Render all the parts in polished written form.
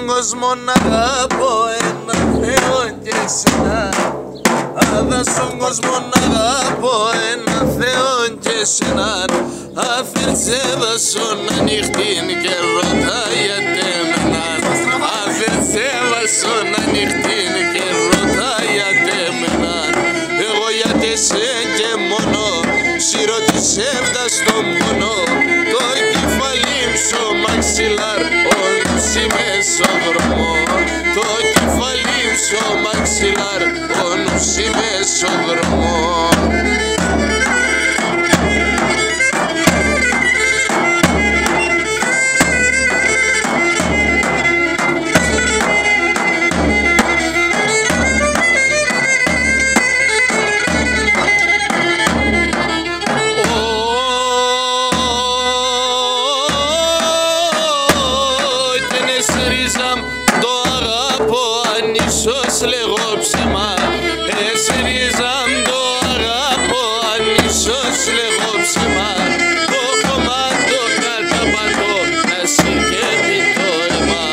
στον κόσμο να αγαπώ ένα Θεό και εσένα. Άδα στον κόσμο να αγαπώ ένα Θεό και εσένα. Αφερτσέβα στον ανοιχτήν και ρωτάει γιατί εμένα. Αφερτσέβα στον ανοιχτήν και ρωτάει γιατί εμένα. Εγώ γιατί σε και μόνο σιρωτισεύτα στον πόνο. Το κεφαλί μου στο μαξιλάρ όλους είμαι στο δρόμο. Το κεφαλί μου στο μαξιλάρ όλους είμαι στο δρόμο. Το αγαπώ αν ίσως λέγω ψέμα. Εσρίζαμ το αγαπώ αν ίσως λέγω ψέμα. Το χωμάτο καταπατώ να συγγεύει το αίμα.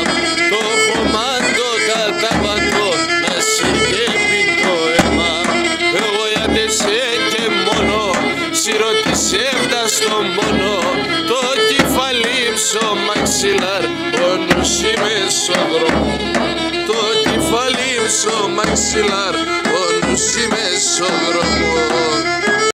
Το χωμάτο καταπατώ να συγγεύει το αίμα. Εγώ γιατί σε και μόνο σιρωτισεύτα στον πόνο. Το κεφαλί στο μαξιλάρ όλους είμαι στο δρόμο. Το κεφαλί στο μαξιλάρ όλους είμαι στο δρόμο.